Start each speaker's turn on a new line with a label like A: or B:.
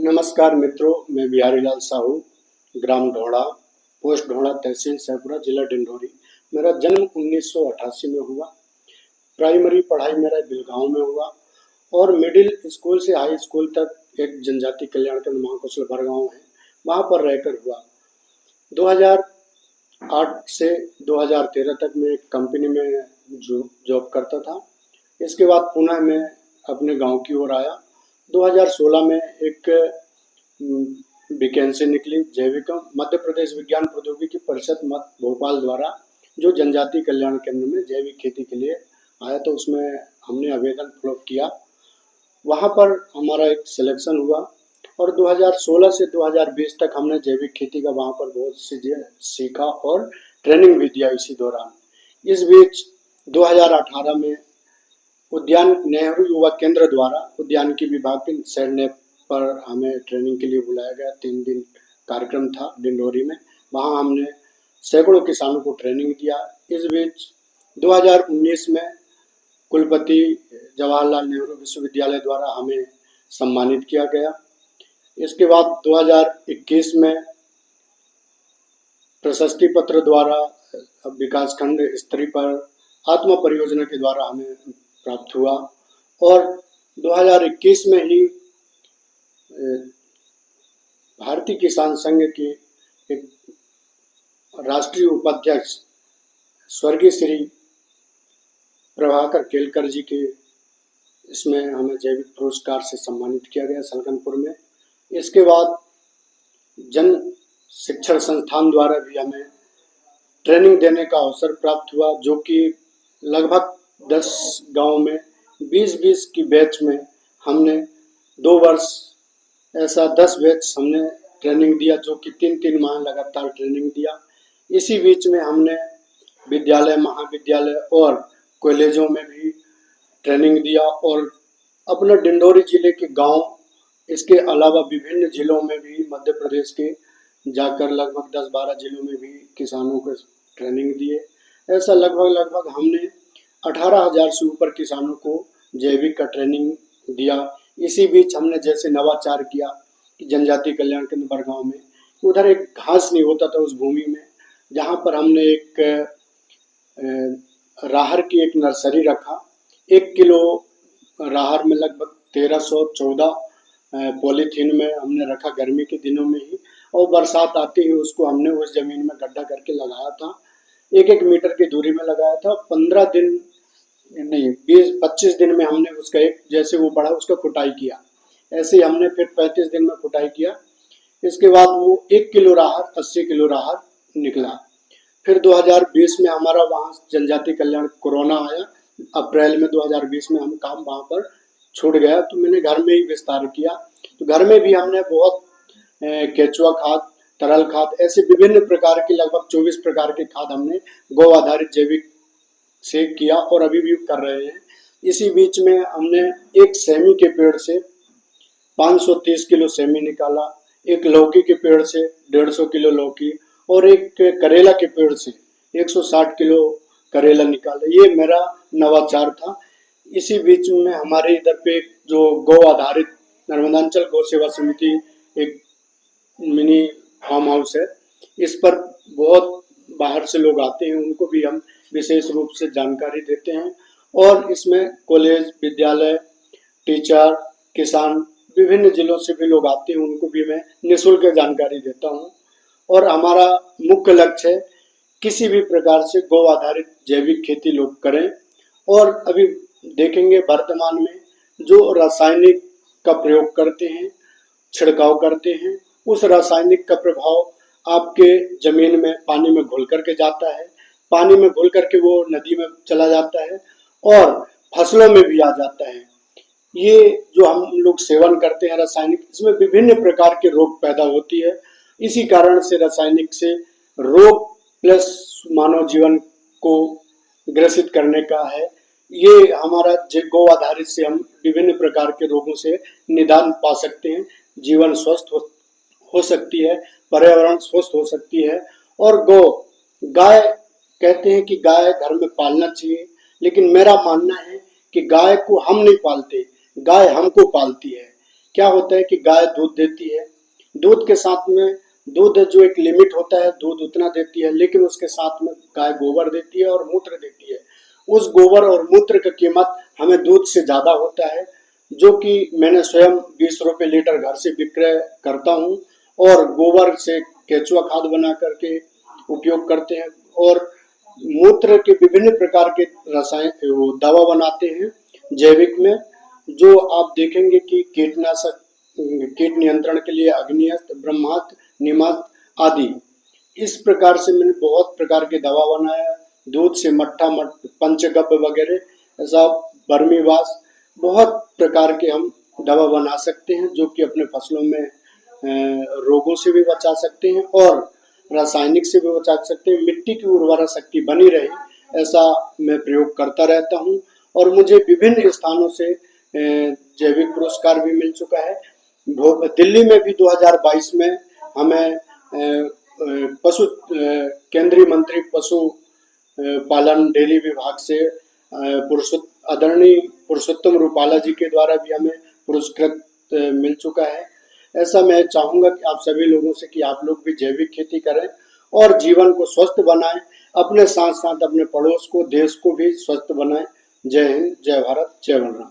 A: नमस्कार मित्रों, मैं बिहारी लाल साहू, ग्राम ढोड़ा, पोस्ट ढोड़ा, तहसील सैदपुरा, जिला डिंडोरी। मेरा जन्म 1988 में हुआ। प्राइमरी पढ़ाई मेरा बिलगांव में हुआ और मिडिल स्कूल से हाई स्कूल तक एक जनजाति कल्याण केंद्र महाकौशल भरगांव है, वहाँ पर रहकर हुआ। 2008 से 2013 तक मैं एक कंपनी में जॉब करता था। इसके बाद पुनः मैं अपने गांव की ओर आया। 2016 में एक वैकेंसी निकली जैविक मध्य प्रदेश विज्ञान प्रौद्योगिकी परिषद भोपाल द्वारा, जो जनजाति कल्याण केंद्र में जैविक खेती के लिए आया, तो उसमें हमने आवेदन फिलअप किया। वहाँ पर हमारा एक सिलेक्शन हुआ और 2016 से 2020 तक हमने जैविक खेती का वहाँ पर बहुत चीज़ें सीखा और ट्रेनिंग भी दिया इसी दौरान। इस बीच 2018 में उद्यान नेहरू युवा केंद्र द्वारा उद्यानिकी विभाग के सैरने पर हमें ट्रेनिंग के लिए बुलाया गया। 3 दिन कार्यक्रम था डिंडोरी में, वहाँ हमने सैकड़ों किसानों को ट्रेनिंग दिया। इस बीच 2019 में कुलपति जवाहरलाल नेहरू विश्वविद्यालय द्वारा हमें सम्मानित किया गया। इसके बाद 2021 में प्रशस्ति पत्र द्वारा विकासखंड स्तर पर आत्मा परियोजना के द्वारा हमें प्राप्त हुआ और 2021 में ही भारतीय किसान संघ के एक राष्ट्रीय उपाध्यक्ष स्वर्गीय श्री प्रभाकर केलकर जी के इसमें हमें जैविक पुरस्कार से सम्मानित किया गया सलकनपुर में। इसके बाद जन शिक्षण संस्थान द्वारा भी हमें ट्रेनिंग देने का अवसर प्राप्त हुआ, जो कि लगभग 10 गांव में 20-20 की बैच में हमने 2 वर्ष ऐसा 10 बैच हमने ट्रेनिंग दिया, जो कि 3-3 माह लगातार ट्रेनिंग दिया। इसी बीच में हमने विद्यालय, महाविद्यालय और कॉलेजों में भी ट्रेनिंग दिया और अपने डिंडोरी जिले के गांव, इसके अलावा विभिन्न जिलों में भी मध्य प्रदेश के जाकर लगभग 10-12 जिलों में भी किसानों को ट्रेनिंग दिए। ऐसा लगभग हमने 18,000 से ऊपर किसानों को जैविक का ट्रेनिंग दिया। इसी बीच हमने जैसे नवाचार किया कि जनजाति कल्याण केंद्र बरगांव में उधर एक घास नहीं होता था उस भूमि में, जहाँ पर हमने एक राहर की एक नर्सरी रखा। 1 किलो राहर में लगभग 1314 पॉलीथीन में हमने रखा गर्मी के दिनों में ही, और बरसात आते ही उसको हमने उस जमीन में गड्ढा करके लगाया था। 1-1 मीटर की दूरी में लगाया था। 15 दिन नहीं 20-25 दिन में हमने उसका एक जैसे वो बढ़ा उसका कुटाई किया। ऐसे ही हमने फिर 35 दिन में कुटाई किया। इसके बाद वो 1 किलो राहर 80 किलो राहर निकला। फिर 2020 में हमारा वहाँ जनजाति कल्याण कोरोना आया। अप्रैल में 2020 में हम काम वहाँ पर छूट गया, तो मैंने घर में ही विस्तार किया। तो घर में भी हमने बहुत केचुआ खाद, तरल खाद, ऐसे विभिन्न प्रकार की लगभग 24 प्रकार के खाद हमने गौ आधारित जैविक से किया और अभी भी कर रहे हैं। इसी बीच में हमने एक सेमी के पेड़ से 530 किलो सेमी निकाला, एक लौकी के पेड़ से 150 किलो लौकी और एक करेला के पेड़ से 160 किलो करेला निकाला। ये मेरा नवाचार था। इसी बीच में हमारे इधर पे जो गौ आधारित नर्मदांचल गौ सेवा समिति एक मिनी फार्म हाउस है, इस पर बहुत बाहर से लोग आते हैं, उनको भी हम विशेष रूप से जानकारी देते हैं और इसमें कॉलेज, विद्यालय, टीचर, किसान, विभिन्न जिलों से भी लोग आते हैं, उनको भी मैं निःशुल्क जानकारी देता हूं। और हमारा मुख्य लक्ष्य है किसी भी प्रकार से गौ आधारित जैविक खेती लोग करें। और अभी देखेंगे वर्तमान में जो रासायनिक का प्रयोग करते हैं, छिड़काव करते हैं, उस रासायनिक का प्रभाव आपके जमीन में पानी में घुल करके जाता है, पानी में घुल करके वो नदी में चला जाता है और फसलों में भी आ जाता है। ये जो हम लोग सेवन करते हैं रासायनिक, इसमें विभिन्न प्रकार के रोग पैदा होती है। इसी कारण से रासायनिक से रोग प्लस मानव जीवन को ग्रसित करने का है। ये हमारा गौ आधारित से हम विभिन्न प्रकार के रोगों से निदान पा सकते हैं, जीवन स्वस्थ हो सकती है, पर्यावरण स्वस्थ हो सकती है। और गाय कहते हैं कि गाय घर में पालना चाहिए, लेकिन मेरा मानना है कि गाय को हम नहीं पालते, गाय हमको पालती है। क्या होता है कि गाय दूध देती है, दूध के साथ में दूध जो एक लिमिट होता है दूध उतना देती है, लेकिन उसके साथ में गाय गोबर देती है और मूत्र देती है। उस गोबर और मूत्र की कीमत हमें दूध से ज़्यादा होता है, जो कि मैंने स्वयं 20 रुपये लीटर घर से विक्रय करता हूँ और गोबर से केचुआ खाद बना करके उपयोग करते हैं और मूत्र के विभिन्न प्रकार के रसायन वो दवा बनाते हैं जैविक में, जो आप देखेंगे कि कीटनाशक, कीट नियंत्रण के लिए अग्निअस्त्र, ब्रह्मास्त्र, नीमास्त्र आदि। इस प्रकार से मैंने बहुत प्रकार के दवा बनाया, दूध से मट्ठा पंचगव्य वगैरह ऐसा बर्मीवास, बहुत प्रकार के हम दवा बना सकते हैं जो कि अपने फसलों में रोगों से भी बचा सकते हैं और रासायनिक से भी बचा सकते हैं। मिट्टी की उर्वरा शक्ति बनी रहे ऐसा मैं प्रयोग करता रहता हूँ और मुझे विभिन्न स्थानों से जैविक पुरस्कार भी मिल चुका है। दिल्ली में भी 2022 में हमें पशु केंद्रीय मंत्री पशु पालन डेयरी विभाग से आदरणीय पुरुषोत्तम रूपाला जी के द्वारा भी हमें पुरस्कृत मिल चुका है। ऐसा मैं चाहूँगा कि आप सभी लोगों से कि आप लोग भी जैविक खेती करें और जीवन को स्वस्थ बनाएं, अपने साथ साथ अपने पड़ोस को, देश को भी स्वस्थ बनाएं। जय हिंद, जय भारत, जय वंदना।